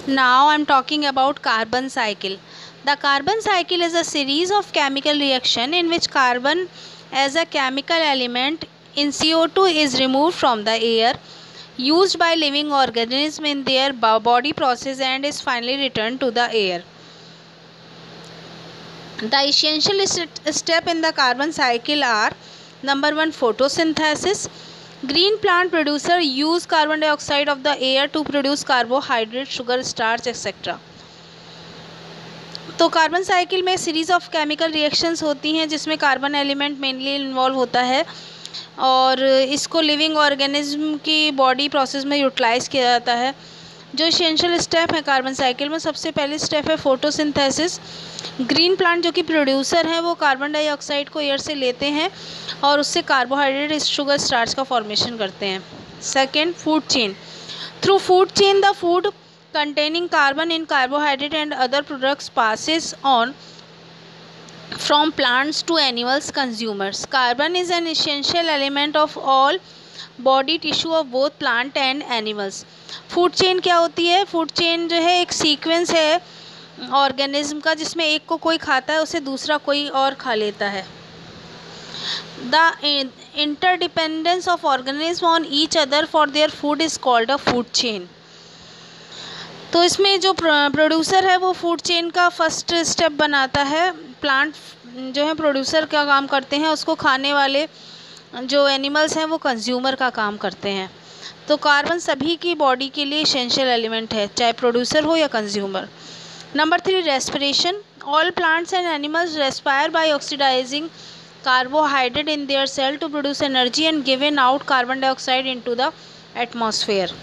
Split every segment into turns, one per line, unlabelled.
Now I am talking about carbon cycle. The carbon cycle is a series of chemical reaction in which carbon as a chemical element in CO2 is removed from the air, used by living organisms in their body process, and is finally returned to the air. The essential step in the carbon cycle are: number 1, photosynthesis. Green plant producer use carbon dioxide of the air to produce carbohydrate, sugar, starch, etc. तो carbon cycle में series of chemical reactions होती हैं जिसमें carbon element mainly involve होता है और इसको living organism की बॉडी प्रोसेस में यूटिलाइज किया जाता है। जो एसेंशियल स्टेप है कार्बन साइकिल में, सबसे पहले स्टेप है फोटोसिंथेसिस। ग्रीन प्लांट जो कि प्रोड्यूसर हैं वो कार्बन डाइऑक्साइड को एयर से लेते हैं और उससे कार्बोहाइड्रेट, शुगर, स्टार्च का फॉर्मेशन करते हैं। Second, food chain. Through food chain the food containing carbon in carbohydrate and other products passes on from plants to animals consumers. Carbon is an essential element of all body tissue of both plant and animals. Food chain क्या होती है? Food chain जो है एक sequence है organism का जिसमें एक को कोई खाता है उसे दूसरा कोई और खा लेता है। The interdependence of organisms on each other for their food is called a food chain. तो इसमें जो प्रोड्यूसर है वो फूड चेन का फर्स्ट स्टेप बनाता है। प्लांट जो है प्रोड्यूसर का काम करते हैं, उसको खाने वाले जो एनिमल्स हैं वो कंज्यूमर का काम करते हैं। तो कार्बन सभी की बॉडी के लिए एसेंशियल एलिमेंट है, चाहे प्रोड्यूसर हो या consumer. Number 3, respiration. All plants and animals respire by oxidizing carbohydrate in their cell to produce energy and given out carbon dioxide into the atmosphere.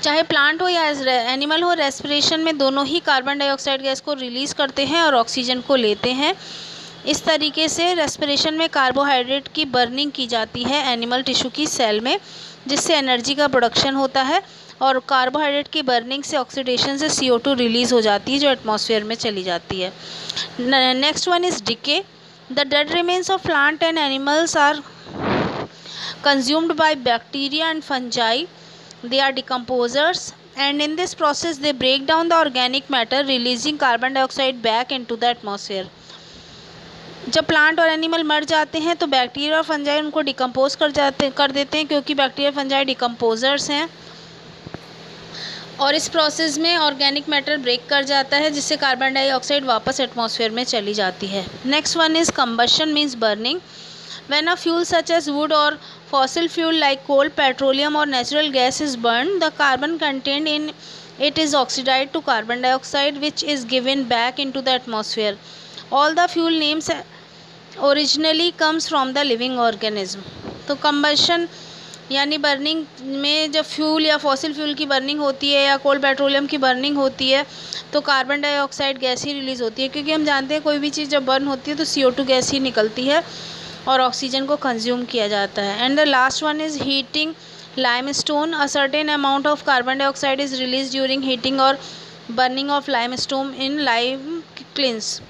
चाहे प्लांट हो या एनिमल हो, रेस्पिरेशन में दोनों ही कार्बन डाइऑक्साइड गैस को release करते हैं और ऑक्सीजन को लेते हैं। इस तरीके से रेस्पिरेशन में कार्बोहाइड्रेट की बर्निंग की जाती है एनिमल टिश्यू की सेल में, जिससे एनर्जी का प्रोडक्शन होता है और कार्बोहाइड्रेट की बर्निंग से ऑक्सीडेशन से CO2 रिलीज़ हो जाती है जो एटमॉस्फेयर में चली जाती है। Next one is decay. The dead remains of plant and animals are consumed by bacteria and fungi. They are decomposers and in this process they break down the organic matter releasing carbon dioxide back into the atmosphere. जब plant और animal मर जाते हैं तो bacteria और fungi उनको decompose कर देते हैं क्योंकि बैक्टीरिया फंजाई डिकम्पोजर्स हैं और इस प्रोसेस में ऑर्गेनिक मैटर ब्रेक कर जाता है जिससे कार्बन डाइऑक्साइड वापस एटमॉस्फेयर में चली जाती है। Next one is combustion means burning. When a fuel such as wood or fossil fuel like coal, petroleum or natural gas is burned, the carbon contained in it is oxidized to carbon dioxide which is given back into the atmosphere. All the fuel names originally comes from the living organism. तो combustion यानी burning में जब fuel या fossil fuel की burning होती है या coal petroleum की बर्निंग होती है तो कार्बन डाइऑक्साइड गैस ही रिलीज़ होती है क्योंकि हम जानते हैं कोई भी चीज़ जब बर्न होती है तो CO2 गैस ही निकलती है और ऑक्सीजन को कंज्यूम किया जाता है। And the last one is heating limestone. A certain amount of carbon dioxide is release during heating और burning of limestone in lime kilns.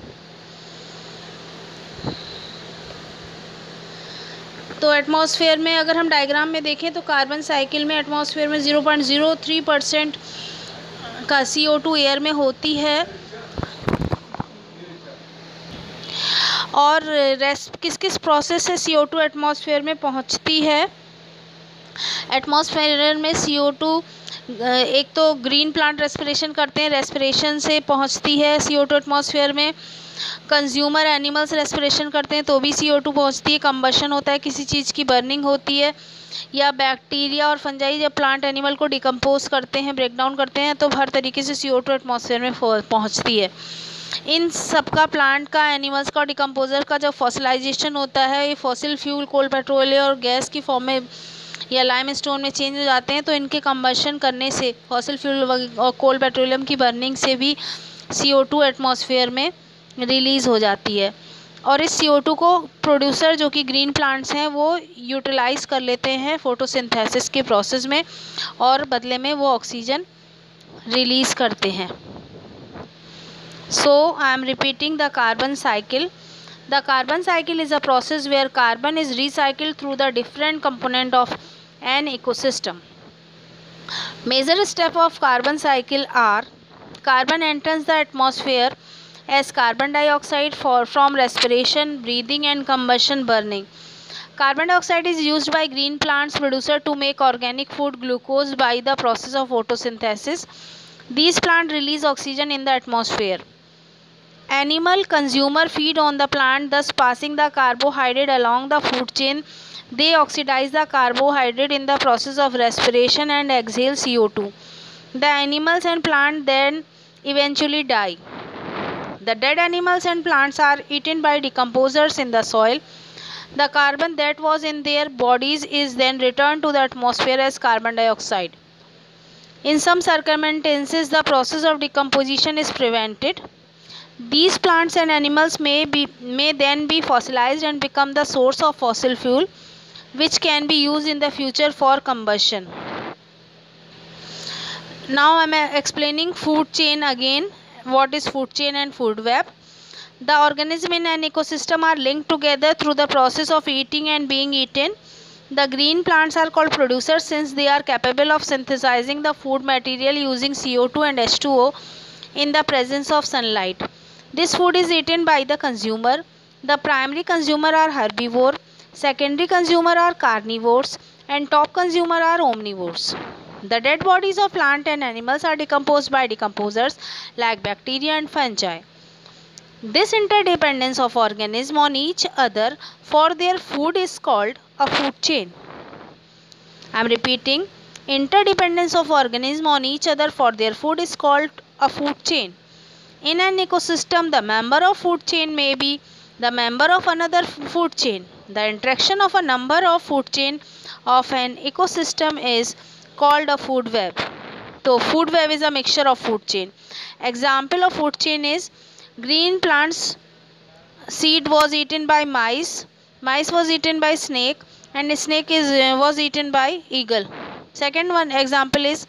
तो एटमॉस्फेयर में अगर हम डायग्राम में देखें तो कार्बन साइकिल में एटमॉस्फेयर में 0.03% का CO2 एयर में होती है और किस किस प्रोसेस से CO2 एटमॉस्फेयर में पहुंचती है। एटमॉस्फेयर में CO2 एक तो ग्रीन प्लांट रेस्पिरेशन करते हैं, रेस्पिरेशन से पहुंचती है CO2 एटमॉस्फेयर में। कंज्यूमर एनिमल्स रेस्पिरेशन करते हैं तो भी CO2 पहुंचती है। कंबशन होता है, किसी चीज़ की बर्निंग होती है, या बैक्टीरिया और फंजाई जब प्लांट एनिमल को डिकम्पोज करते हैं, ब्रेक डाउन करते हैं तो हर तरीके से CO2 एटमॉस्फेयर में पहुँचती है। इन सबका प्लांट का, एनिमल्स का और डिकम्पोजर का जब फॉसिलाइजेशन होता है, ये फॉसिल फ्यूल, कोल, पेट्रोलियम और गैस की फॉर्म में या लाइम स्टोन में चेंज हो जाते हैं तो इनके कंबशन करने से, फॉसिल फ्यूल और कोल पेट्रोलियम की बर्निंग से भी CO2 एटमॉस्फेयर में रिलीज़ हो जाती है और इस CO2 को प्रोड्यूसर जो कि ग्रीन प्लांट्स हैं वो यूटिलाइज़ कर लेते हैं फोटोसिंथेसिस के प्रोसेस में और बदले में वो ऑक्सीजन रिलीज़ करते हैं। So I am repeating the carbon cycle. The carbon cycle is a process where carbon is recycled through the different component of an ecosystem. Major step of carbon cycle are: carbon enters the atmosphere as carbon dioxide from respiration, breathing and combustion burning. Carbon dioxide is used by green plants producer to make organic food glucose by the process of photosynthesis. These plants release oxygen in the atmosphere. Animal consumer feed on the plant, thus passing the carbohydrate along the food chain. They oxidize the carbohydrate in the process of respiration and exhale CO2. The animals and plant then eventually die. The dead animals and plants are eaten by decomposers in the soil. The carbon that was in their bodies is then returned to the atmosphere as carbon dioxide. In some circumstances, the process of decomposition is prevented. These plants and animals may then be fossilized and become the source of fossil fuel, which can be used in the future for combustion. Now I am explaining food chain again. What is food chain and food web? The organisms in an ecosystem are linked together through the process of eating and being eaten. The green plants are called producers since they are capable of synthesizing the food material using CO2 and H2O in the presence of sunlight. This food is eaten by the consumer. The primary consumer are herbivore, secondary consumer are carnivores, and top consumer are omnivores. The dead bodies of plant and animals are decomposed by decomposers like bacteria and fungi. This interdependence of organisms on each other for their food is called a food chain. I am repeating, interdependence of organisms on each other for their food is called a food chain. In an ecosystem, the member of food chain may be the member of another food chain. The interaction of a number of food chain of an ecosystem is called a food web. So, food web is a mixture of food chain. Example of food chain is green plants seed was eaten by mice, mice was eaten by snake, and snake was eaten by eagle. Second one example is